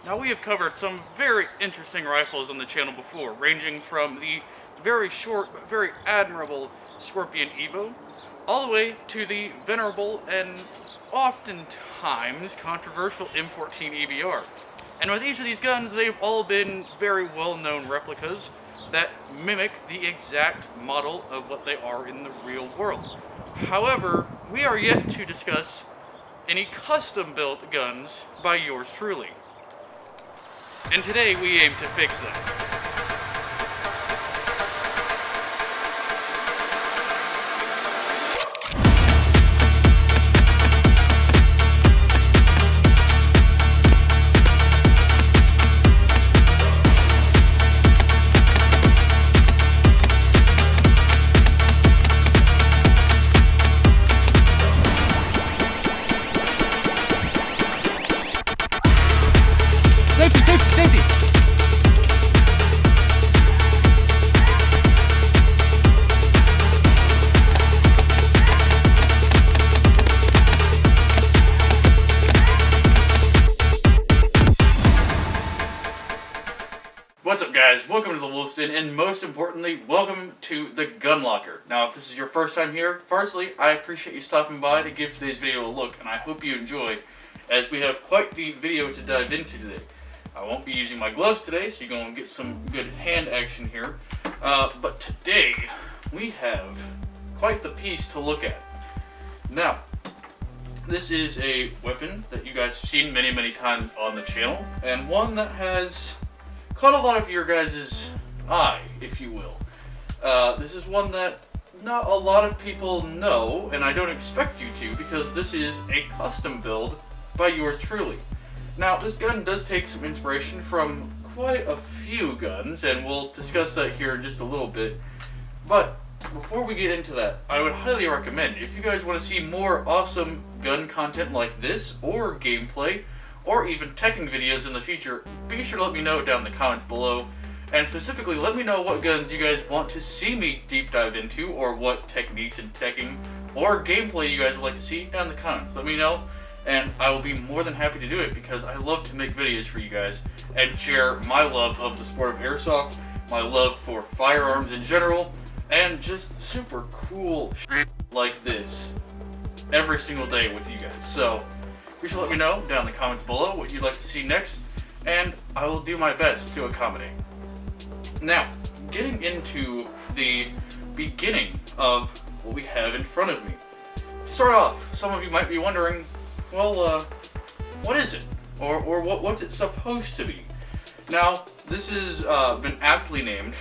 Now, we have covered some very interesting rifles on the channel before, ranging from the very short but very admirable Scorpion Evo, all the way to the venerable and oftentimes controversial M14 EBR. And with each of these guns, they've all been very well-known replicas that mimic the exact model of what they are in the real world. However, we are yet to discuss any custom-built guns by yours truly. And today we aim to fix them. Safety! What's up, guys? Welcome to the Wolf's Den, and most importantly, welcome to the Gun Locker. Now, if this is your first time here, firstly, I appreciate you stopping by to give today's video a look, and I hope you enjoy, as we have quite the video to dive into today. I won't be using my gloves today, so you're going to get some good hand action here. But today, we have quite the piece to look at. Now, this is a weapon that you guys have seen many, many times on the channel, and one that has caught a lot of your guys' eye, if you will. This is one that not a lot of people know, and I don't expect you to, because this is a custom build by yours truly. Now, this gun does take some inspiration from quite a few guns, and we'll discuss that here in just a little bit. But before we get into that, I would highly recommend, if you guys want to see more awesome gun content like this, or gameplay, or even teching videos in the future, be sure to let me know down in the comments below. And specifically, let me know what guns you guys want to see me deep dive into, or what techniques in teching or gameplay you guys would like to see down in the comments. Let me know, and I will be more than happy to do it, because I love to make videos for you guys and share my love of the sport of Airsoft, my love for firearms in general, and just super cool shit like this every single day with you guys. So be sure to let me know down in the comments below what you'd like to see next, and I will do my best to accommodate. Now, getting into the beginning of what we have in front of me. To start off, some of you might be wondering, well, what is it? Or what's it supposed to be? Now, this has been aptly named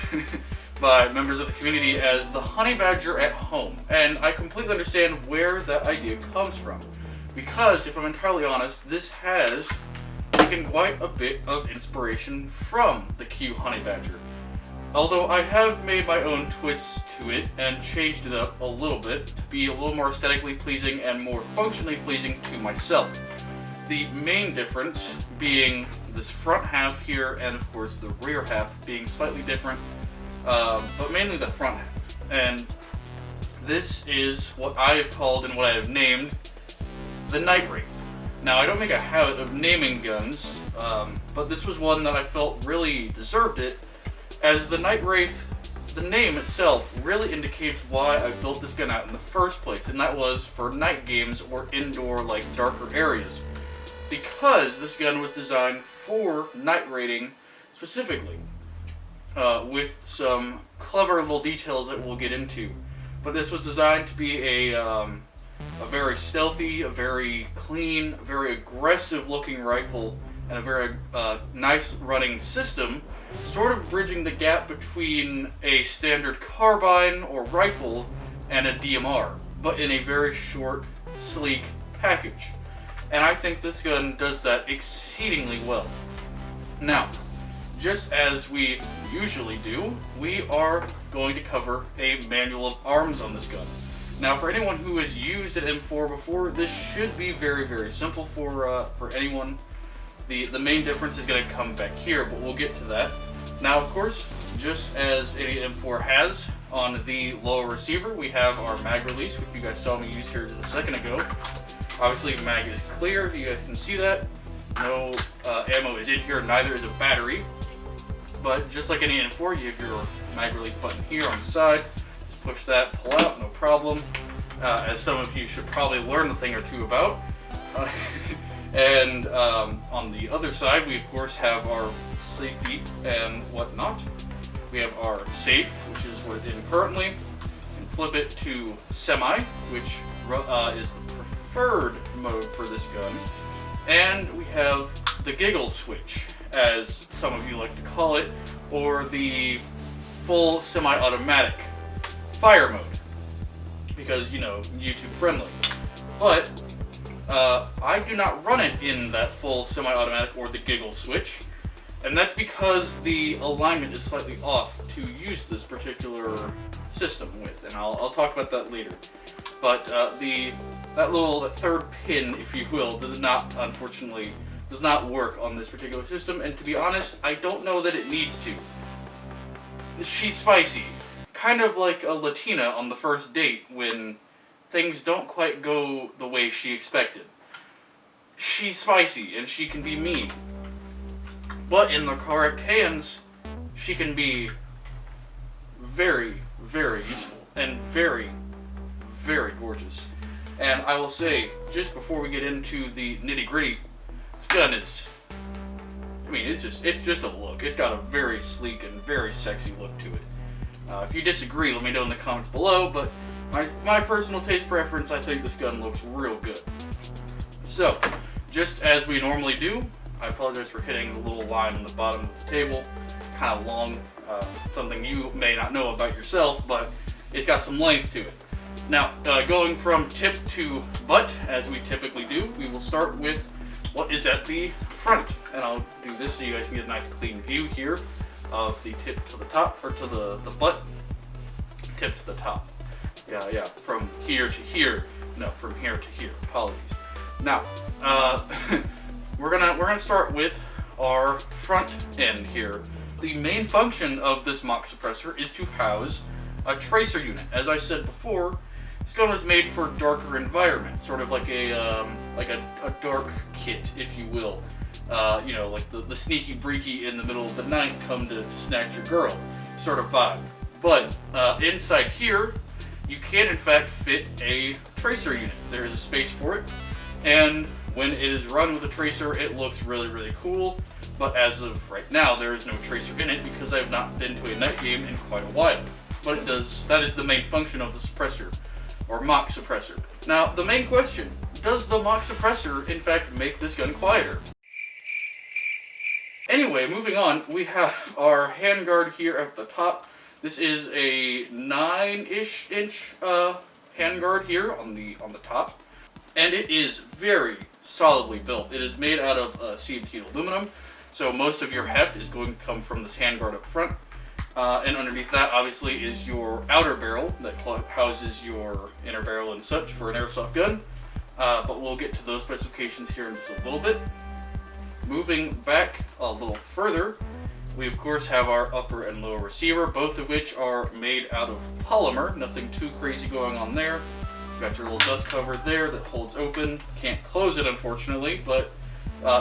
by members of the community as the Honey Badger at home, and I completely understand where that idea comes from. Because, if I'm entirely honest, this has taken quite a bit of inspiration from the Q Honey Badger. Although I have made my own twists to it and changed it up a little bit to be a little more aesthetically pleasing and more functionally pleasing to myself. The main difference being this front half here, and of course the rear half being slightly different, but mainly the front half. And this is what I have called and what I have named the Night Wraith. Now, I don't make a habit of naming guns, but this was one that I felt really deserved it, as the Night Wraith, the name itself, really indicates why I built this gun out in the first place, and that was for night games or indoor, like, darker areas. Because this gun was designed for night raiding specifically, with some clever little details that we'll get into. But this was designed to be a very stealthy, a very clean, very aggressive looking rifle, and a very nice running system, sort of bridging the gap between a standard carbine or rifle and a DMR, but in a very short, sleek package. And I think this gun does that exceedingly well. Now, just as we usually do, we are going to cover a manual of arms on this gun. Now, for anyone who has used an M4 before, this should be very, very simple for anyone. The main difference is going to come back here, but we'll get to that. Now, of course, just as any M4 has, on the lower receiver, we have our mag release, which you guys saw me use here just a second ago. Obviously, the mag is clear, you guys can see that. No ammo is in here, neither is a battery. But just like any M4, you have your mag release button here on the side. Just push that, pull out, no problem. As some of you should probably learn a thing or two about. And on the other side, we of course have our safety and whatnot. We have our safe, which is what it's in currently, and flip it to semi, which is the preferred mode for this gun. And we have the giggle switch, as some of you like to call it, or the full semi-automatic fire mode, because, you know, YouTube friendly. But I do not run it in that full semi-automatic or the giggle switch, and that's because the alignment is slightly off to use this particular system with, and I'll talk about that later. But that third pin, if you will, does not, unfortunately, does not work on this particular system, and to be honest, I don't know that it needs to. She's spicy. Kind of like a Latina on the first date when things don't quite go the way she expected. She's spicy, and she can be mean. But in the correct hands, she can be very, very useful, and very, very gorgeous. And I will say, just before we get into the nitty-gritty, this gun is, I mean, it's just a look. It's got a very sleek and very sexy look to it. If you disagree, let me know in the comments below, but my personal taste preference, I think this gun looks real good. So, just as we normally do, I apologize for hitting the little line on the bottom of the table. Kind of long, something you may not know about yourself, but it's got some length to it. Now, going from tip to butt, as we typically do, we will start with what is at the front. And I'll do this so you guys can get a nice clean view here of the tip to the top, or to the butt, tip to the top. Yeah, from here to here. No, from here to here. Apologies. Now, we're gonna start with our front end here. The main function of this Maxx suppressor is to house a tracer unit. As I said before, this gun was made for darker environments, sort of like a dark kit, if you will. You know, like the sneaky breaky in the middle of the night come to snatch your girl sort of vibe. But inside here, you can in fact fit a tracer unit. There is a space for it, and when it is run with a tracer, it looks really, really cool. But as of right now, there is no tracer in it because I have not been to a night game in quite a while. But it does. That is the main function of the suppressor, or Maxx suppressor. Now, the main question: does the Maxx suppressor in fact make this gun quieter? Anyway, moving on, we have our handguard here at the top. This is a 9-ish inch handguard here on the top, and it is very solidly built. It is made out of CMT aluminum, so most of your heft is going to come from this handguard up front. And underneath that, obviously, is your outer barrel that houses your inner barrel and such for an airsoft gun. But we'll get to those specifications here in just a little bit. Moving back a little further, we of course have our upper and lower receiver, both of which are made out of polymer. Nothing too crazy going on there. You've got your little dust cover there that holds open. Can't close it, unfortunately, but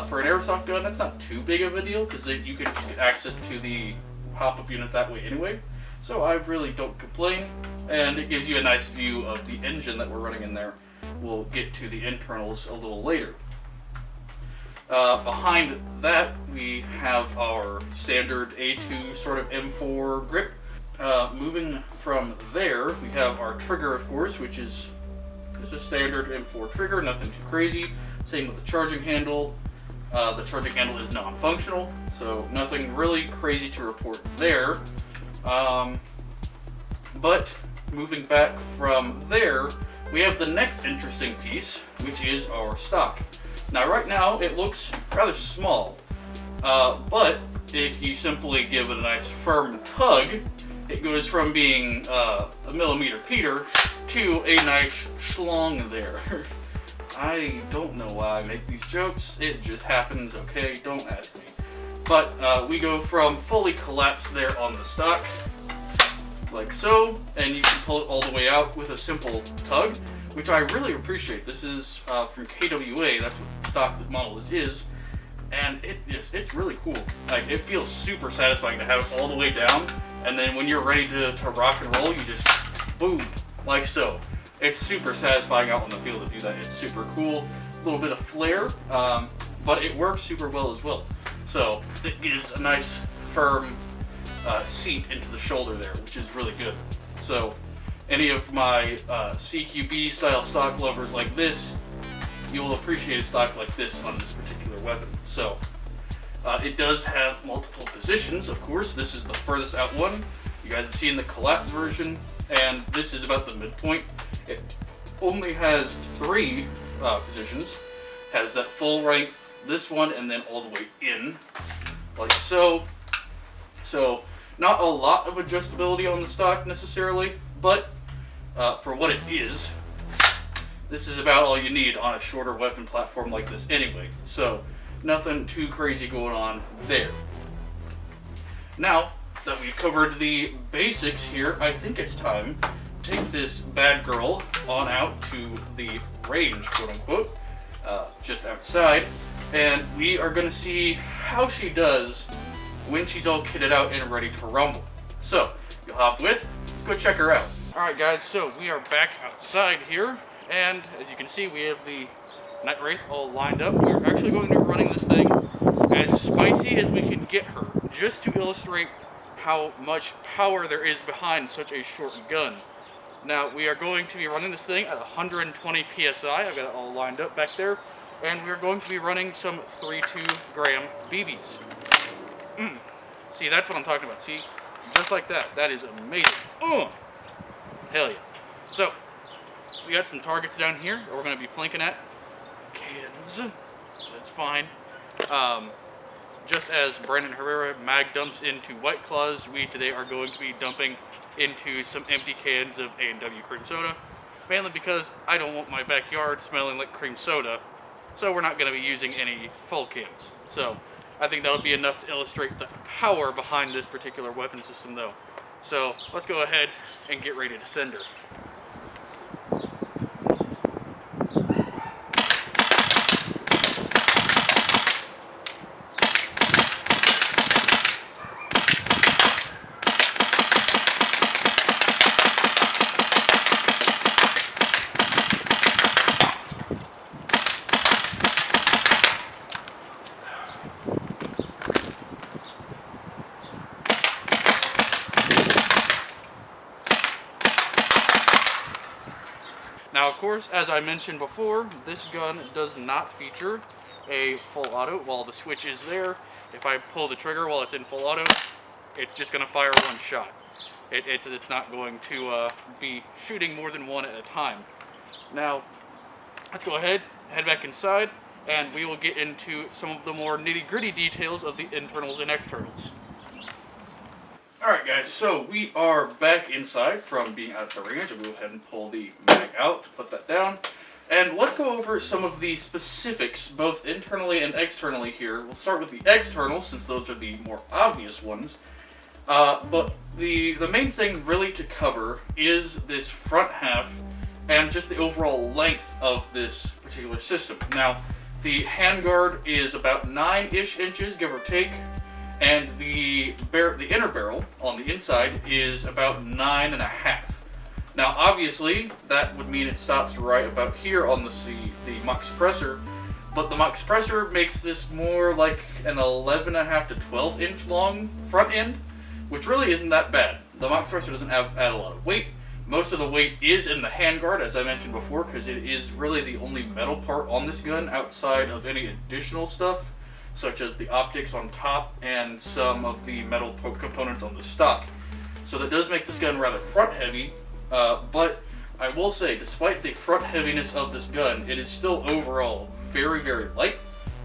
for an airsoft gun, that's not too big of a deal because you can just get access to the pop-up unit that way anyway. So I really don't complain, and it gives you a nice view of the engine that we're running in there. We'll get to the internals a little later. Behind that, we have our standard A2 sort of M4 grip. Moving from there, we have our trigger, of course, which is just a standard M4 trigger, nothing too crazy. Same with the charging handle. The charging handle is non-functional, so nothing really crazy to report there. But moving back from there, we have the next interesting piece, which is our stock. Now, right now, it looks rather small, but if you simply give it a nice firm tug, it goes from being a millimeter Peter to a nice schlong there. I don't know why I make these jokes, it just happens, okay? Don't ask me. But we go from fully collapsed there on the stock, like so, and you can pull it all the way out with a simple tug, which I really appreciate. This is from KWA, that's what the stock model is. and it's really cool. Like, it feels super satisfying to have it all the way down, and then when you're ready to rock and roll, you just boom, like so. It's super satisfying out on the field to do that. It's super cool, a little bit of flair, but it works super well as well. So it gives a nice firm seat into the shoulder there, which is really good. So any of my CQB style stock lovers like this, you will appreciate a stock like this on this particular weapon. So it does have multiple positions, of course. This is the furthest out one. You guys have seen the collapse version, and this is about the midpoint. It only has 3 positions. Has that full length, this one, and then all the way in, like so. So not a lot of adjustability on the stock necessarily, but for what it is, this is about all you need on a shorter weapon platform like this anyway. So nothing too crazy going on there. Now that we've covered the basics here, I think it's time to take this bad girl on out to the range, quote unquote, just outside, and we are going to see how she does when she's all kitted out and ready to rumble. So, you'll hop with, let's go check her out. Alright guys, so we are back outside here, and as you can see, we have the Night Wraith all lined up. We're actually going to be running this thing as spicy as we can get her, just to illustrate how much power there is behind such a short gun. Now, we are going to be running this thing at 120 PSI, I've got it all lined up back there, and we're going to be running some 3.2 gram BBs. See, that's what I'm talking about. See, just like that. That is amazing. Oh, hell yeah. So, we got some targets down here that we're going to be flanking at. Cans. That's fine. Just as Brandon Herrera mag dumps into White Claws, we today are going to be dumping into some empty cans of A&W cream soda. Mainly because I don't want my backyard smelling like cream soda. So we're not going to be using any full cans. So I think that'll be enough to illustrate the power behind this particular weapon system though. So let's go ahead and get ready to send her. Now, of course, as I mentioned before, this gun does not feature a full auto. While the switch is there, if I pull the trigger while it's in full auto, it's just going to fire one shot. It's not going to be shooting more than one at a time. Now, let's go ahead, head back inside, and we will get into some of the more nitty-gritty details of the internals and externals. Alright guys, so we are back inside from being out at the range. I'll go ahead and pull the mag out, put that down. And let's go over some of the specifics, both internally and externally here. We'll start with the external, since those are the more obvious ones. But the main thing really to cover is this front half and just the overall length of this particular system. Now, the handguard is about 9-ish inches, give or take. And the inner barrel on the inside is about 9.5. Now, obviously, that would mean it stops right about here on the Maxx suppressor, but the Maxx suppressor makes this more like an 11.5 to 12 inch long front end, which really isn't that bad. The Maxx suppressor doesn't add a lot of weight. Most of the weight is in the handguard, as I mentioned before, because it is really the only metal part on this gun outside of any additional stuff, such as the optics on top and some of the metal components on the stock. So that does make this gun rather front heavy, but I will say, despite the front heaviness of this gun, it is still overall very, very light,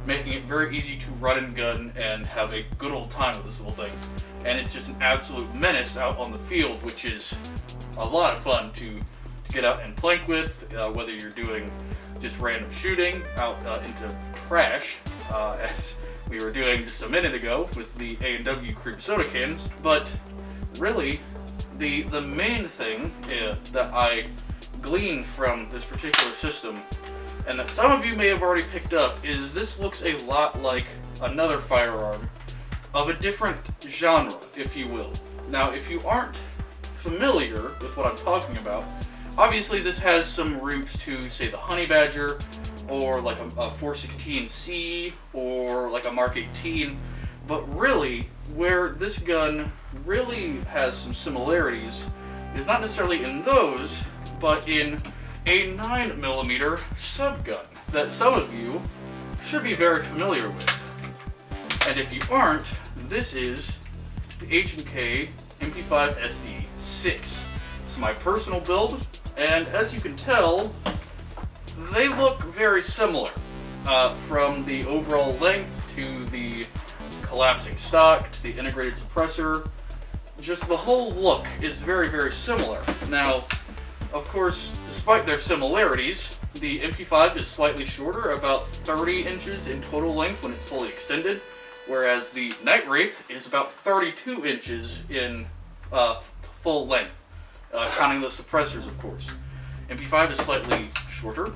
making it very easy to run and gun and have a good old time with this little thing. And it's just an absolute menace out on the field, which is a lot of fun to get out and plank with, whether you're doing just random shooting out into trash, as we were doing just a minute ago with the A&W cream soda cans. But really, the main thing that I glean from this particular system, and that some of you may have already picked up, is this looks a lot like another firearm of a different genre, if you will. Now, if you aren't familiar with what I'm talking about, obviously this has some roots to, say, the Honey Badger, or like a 416C, or like a Mark 18, but really, where this gun really has some similarities is not necessarily in those, but in a 9mm subgun that some of you should be very familiar with. And if you aren't, this is the H&K MP5 SD6. It's my personal build, and as you can tell, they look very similar. From the overall length to the collapsing stock to the integrated suppressor, just the whole look is very, very similar. Now, of course, despite their similarities, the MP5 is slightly shorter, about 30 inches in total length when it's fully extended, whereas the Night Wraith is about 32 inches in full length, counting the suppressors, of course. MP5 is slightly shorter,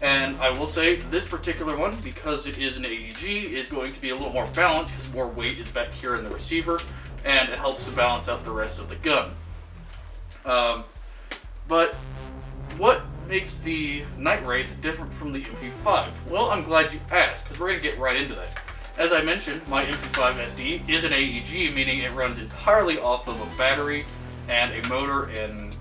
and I will say this particular one, because it is an AEG, is going to be a little more balanced because more weight is back here in the receiver, and it helps to balance out the rest of the gun. But what makes the Night Wraith different from the MP5? Well, I'm glad you asked, because we're going to get right into that. As I mentioned, my MP5 SD is an AEG, meaning it runs entirely off of a battery and a motor and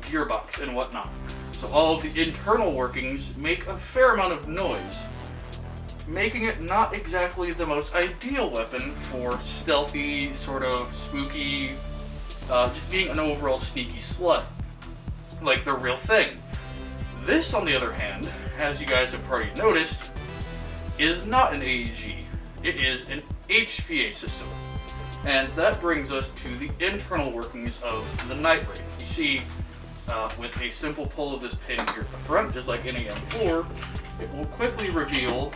gearbox and whatnot. So all of the internal workings make a fair amount of noise, making it not exactly the most ideal weapon for stealthy, sort of spooky, just being an overall sneaky slut, like the real thing. This, on the other hand, as you guys have already noticed, is not an AEG. It is an HPA system. And that brings us to the internal workings of the Night Wraith. You see, with a simple pull of this pin here at the front, just like any M4, it will quickly reveal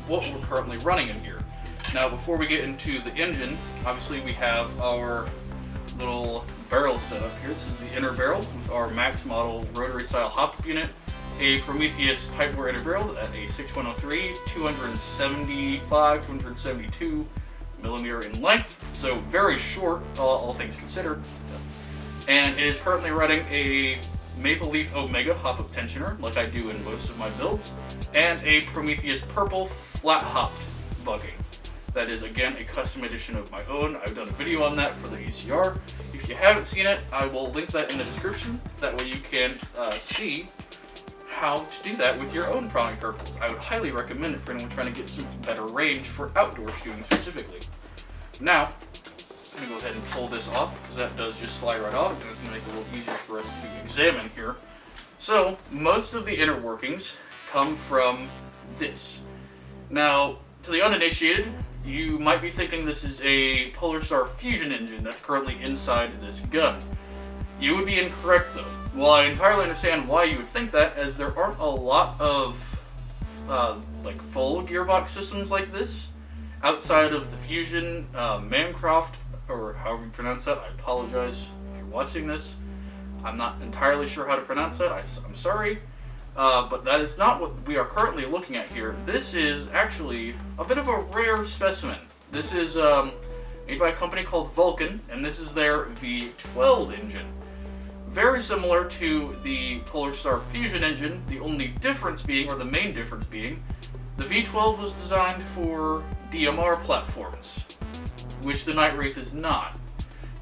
what we're currently running in here. Now, before we get into the engine, obviously we have our little barrel set up here. This is the inner barrel with our Maxx model rotary style hop unit, a Prometheus Tightbore inner barrel at a 6103, 275, 272 millimeter in length, so very short, all things considered. And it is currently running a Maple Leaf Omega hop-up tensioner, like I do in most of my builds, and a Prometheus Purple flat-hopped bugging. That is, again, a custom edition of my own. I've done a video on that for the ECR. If you haven't seen it, I will link that in the description. That way you can see how to do that with your own primary purples. I would highly recommend it for anyone trying to get some better range for outdoor shooting specifically. Now, I'm going to go ahead and pull this off, because that does just slide right off, and it's going to make it a little easier for us to examine here. So, most of the inner workings come from this. Now, to the uninitiated, you might be thinking this is a Polar Star fusion engine that's currently inside this gun. You would be incorrect, though. Well, I entirely understand why you would think that, as there aren't a lot of like full gearbox systems like this outside of the Fusion, Mancroft, or however you pronounce that. I apologize if you're watching this. I'm not entirely sure how to pronounce that. I'm sorry. But that is not what we are currently looking at here. This is actually a bit of a rare specimen. This is made by a company called Valken, and this is their V12 engine. Very similar to the Polar Star Fusion engine, the only difference being, or the main difference being, the V12 was designed for DMR platforms, which the Night Wraith is not.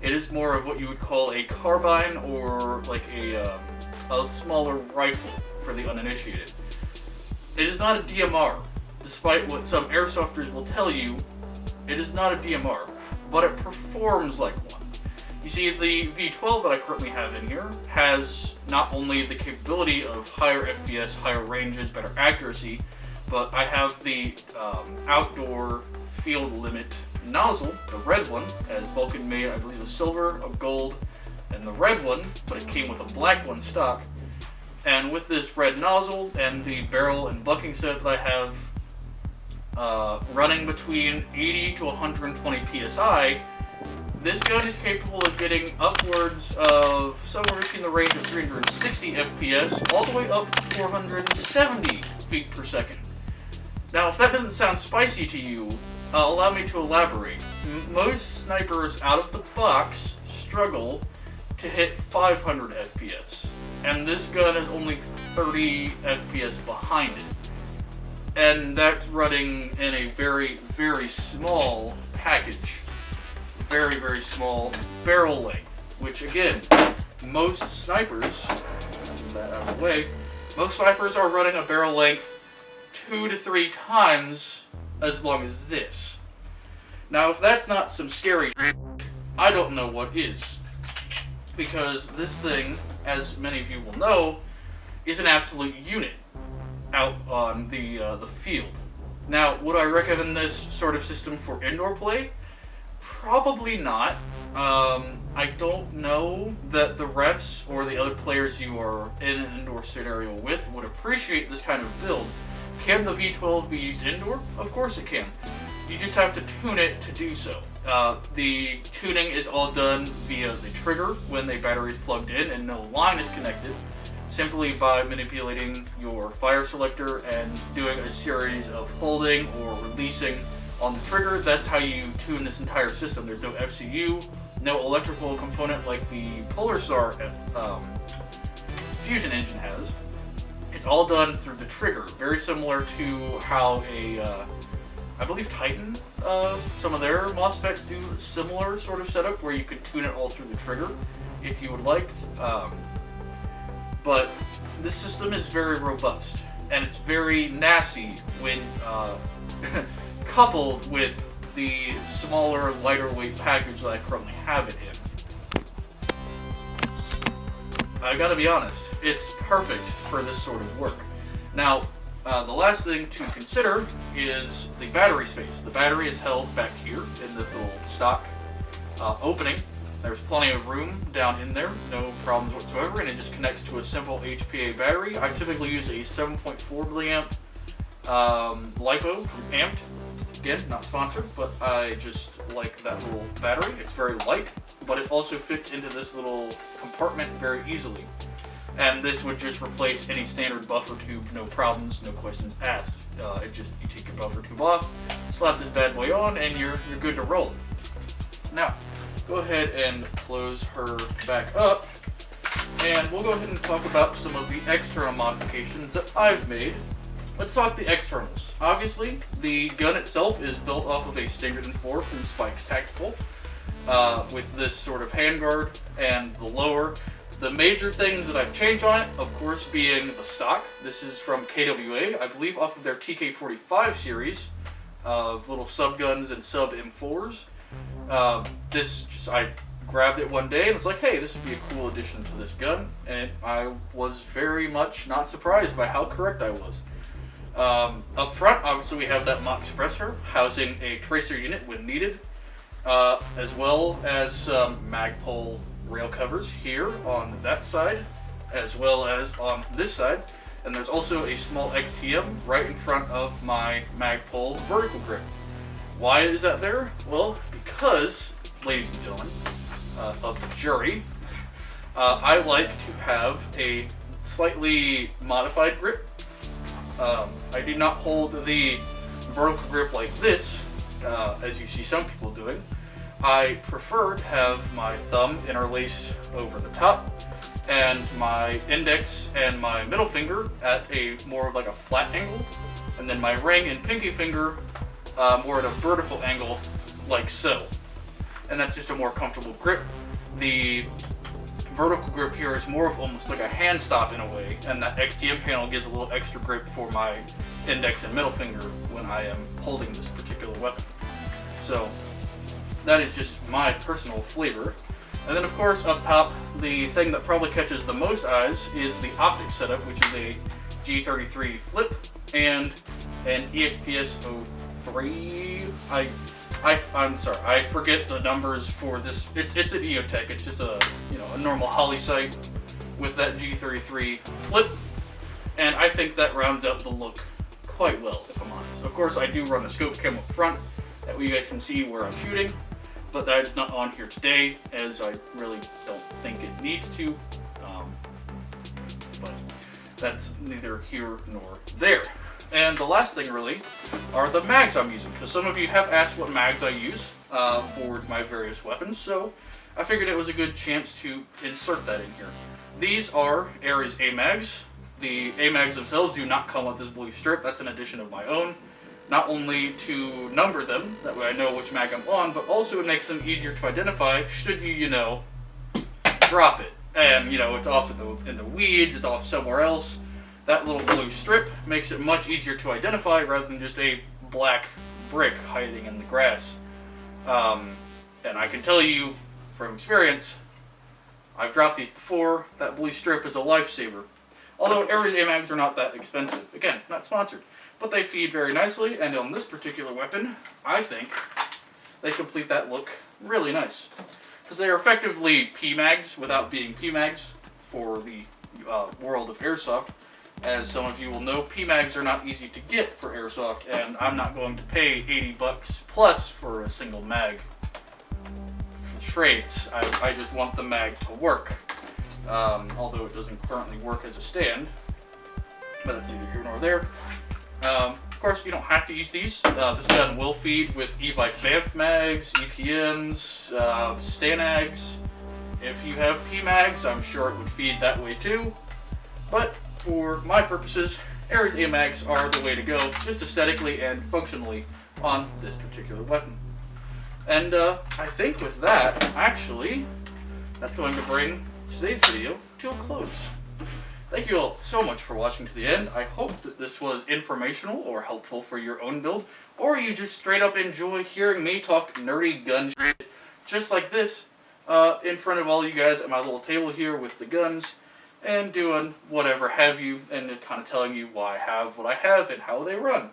It is more of what you would call a carbine, or like a smaller rifle for the uninitiated. It is not a DMR, despite what some airsofters will tell you. It is not a DMR, but it performs like one. You see, the V12 that I currently have in here has not only the capability of higher FPS, higher ranges, better accuracy, but I have the outdoor field limit nozzle, the red one, as Valken made, I believe, a silver, a gold, and the red one, but it came with a black one stock. And with this red nozzle and the barrel and bucking set that I have running between 80 to 120 psi, this gun is capable of getting upwards of somewhere between the range of 360 FPS all the way up to 470 feet per second. Now, if that doesn't sound spicy to you, allow me to elaborate. Most snipers out of the box struggle to hit 500 FPS, and this gun is only 30 FPS behind it. And that's running in a very, very small package. Very, very small barrel length, which again, most snipers, move that out of the way, most snipers are running a barrel length 2 to 3 times as long as this. Now, if that's not some scary, I don't know what is. Because this thing, as many of you will know, is an absolute unit out on the field. Now, would I recommend this sort of system for indoor play? Probably not. I don't know that the refs or the other players you are in an indoor scenario with would appreciate this kind of build. Can the V12 be used indoor? Of course it can. You just have to tune it to do so. The tuning is all done via the trigger when the battery is plugged in and no line is connected, simply by manipulating your fire selector and doing a series of holding or releasing on the trigger. That's how you tune this entire system. There's no FCU, no electrical component like the Polarstar fusion engine has. It's all done through the trigger, very similar to how I believe Titan, some of their MOSFETs do a similar sort of setup where you can tune it all through the trigger if you would like. But this system is very robust, and it's very nasty when coupled with the smaller, lighter weight package that I currently have it in. I gotta be honest, it's perfect for this sort of work. Now, the last thing to consider is the battery space. The battery is held back here in this little stock opening. There's plenty of room down in there, no problems whatsoever, and it just connects to a simple HPA battery. I typically use a 7.4 milliamp LiPo from Amped. Again, not sponsored, but I just like that little battery. It's very light, but it also fits into this little compartment very easily. And this would just replace any standard buffer tube, no problems, no questions asked. You take your buffer tube off, slap this bad boy on, and you're good to roll. Now, go ahead and close her back up, and we'll go ahead and talk about some of the external modifications that I've made. Let's talk the externals. Obviously, the gun itself is built off of a Stinger 4 from Spike's Tactical, with this sort of handguard and the lower. The major things that I've changed on it, of course, being the stock. This is from KWA, I believe off of their TK45 series of little subguns and sub M4s. I grabbed it one day and was like, hey, this would be a cool addition to this gun. And I was very much not surprised by how correct I was. Up front, obviously, we have that Maxx suppressor housing a tracer unit when needed, as well as some Magpul rail covers here on that side, as well as on this side. And there's also a small XTM right in front of my Magpul vertical grip. Why is that there? Well, because, ladies and gentlemen of the jury, I like to have a slightly modified grip. I do not hold the vertical grip like this, as you see some people doing. I prefer to have my thumb interlaced over the top, and my index and my middle finger at a more of like a flat angle, and then my ring and pinky finger more at a vertical angle, like so. And that's just a more comfortable grip. The vertical grip here is more of almost like a hand stop in a way, and that XTM panel gives a little extra grip for my index and middle finger when I am holding this particular weapon. So that is just my personal flavor. And then of course up top, the thing that probably catches the most eyes is the optic setup, which is a G33 flip and an EXPS 03. I'm sorry, I forget the numbers for this. It's an EOTech. It's just a normal Holly sight with that G33 flip, and I think that rounds out the look quite well, if I'm honest. Of course, I do run a scope cam up front that way you guys can see where I'm shooting, but that is not on here today, as I really don't think it needs to. But that's neither here nor there. And the last thing really are the mags I'm using, because some of you have asked what mags I use for my various weapons, so I figured it was a good chance to insert that in here. These are Ares A-mags. The A-mags themselves do not come with this blue strip. That's an addition of my own. Not only to number them, that way I know which mag I'm on, but also it makes them easier to identify should you, drop it. And, it's off in the weeds, it's off somewhere else. That little blue strip makes it much easier to identify rather than just a black brick hiding in the grass. And I can tell you from experience, I've dropped these before, that blue strip is a lifesaver. Although Ares A-mags are not that expensive. Again, not sponsored. But they feed very nicely, and on this particular weapon, I think they complete that look really nice. Because they are effectively P-mags without being P-mags for the world of Airsoft. As some of you will know, P-mags are not easy to get for Airsoft, and I'm not going to pay $80 plus for a single mag. Trades. I just want the mag to work. Although it doesn't currently work as a stand. But that's neither here nor there. Of course, you don't have to use these. This gun will feed with Evite Banff mags, EPMs, Stanags. If you have P-mags, I'm sure it would feed that way too. But for my purposes, Ares A-mags are the way to go, just aesthetically and functionally on this particular weapon. And I think with that, actually, that's going to bring today's video to a close. Thank you all so much for watching to the end. I hope that this was informational or helpful for your own build, or you just straight up enjoy hearing me talk nerdy gun shit just like this in front of all you guys at my little table here with the guns and doing whatever have you and kind of telling you why I have what I have and how they run.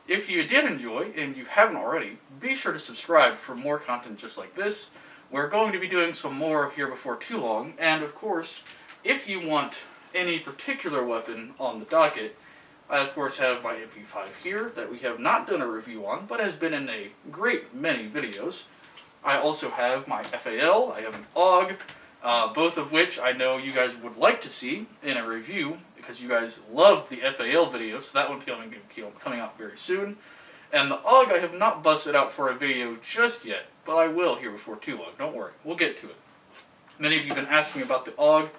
If you did enjoy, and you haven't already, be sure to subscribe for more content just like this. We're going to be doing some more here before too long, and of course, if you want any particular weapon on the docket, I of course have my MP5 here that we have not done a review on, but has been in a great many videos. I also have my FAL, I have an AUG, both of which I know you guys would like to see in a review, because you guys loved the FAL video, so that one's coming out very soon. And the AUG I have not busted out for a video just yet, but I will here before too long, don't worry, we'll get to it. Many of you have been asking about the AUG,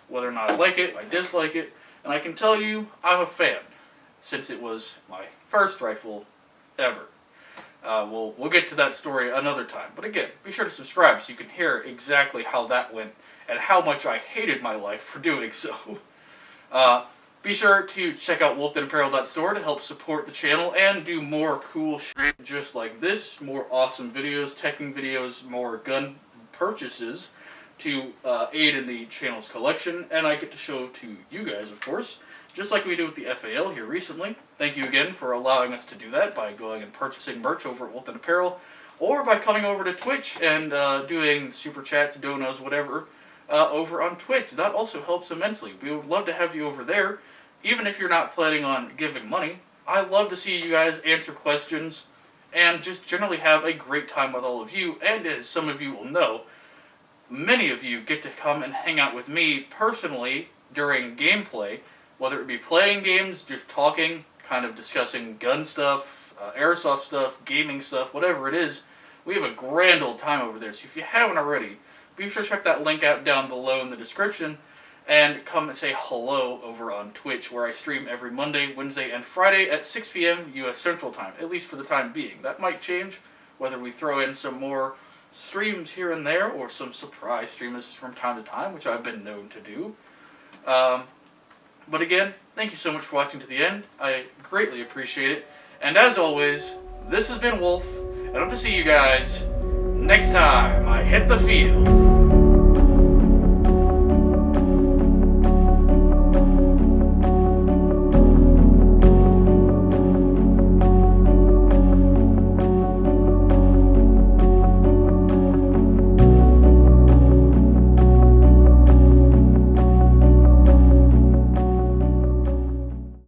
whether or not I like it, I dislike it, and I can tell you I'm a fan, since it was my first rifle ever. We'll get to that story another time, but again, be sure to subscribe so you can hear exactly how that went and how much I hated my life for doing so. Be sure to check out WolfDenApparel.store to help support the channel and do more cool shit just like this, more awesome videos, teching videos, more gun purchases to aid in the channel's collection, and I get to show to you guys, of course, just like we did with the FAL here recently. Thank you again for allowing us to do that by going and purchasing merch over at WolfDenApparel, or by coming over to Twitch and doing super chats, donos, whatever, over on Twitch. That also helps immensely. We would love to have you over there, even if you're not planning on giving money. I love to see you guys answer questions and just generally have a great time with all of you, and as some of you will know, many of you get to come and hang out with me personally during gameplay, whether it be playing games, just talking, kind of discussing gun stuff, airsoft stuff, gaming stuff, whatever it is. We have a grand old time over there, so if you haven't already, be sure to check that link out down below in the description and come and say hello over on Twitch, where I stream every Monday, Wednesday, and Friday at 6 p.m. U.S. Central Time, at least for the time being. That might change, whether we throw in some more streams here and there, or some surprise streams from time to time, which I've been known to do. But again, thank you so much for watching to the end. I greatly appreciate it. And as always, this has been Wolf, and I hope to see you guys next time I hit the field.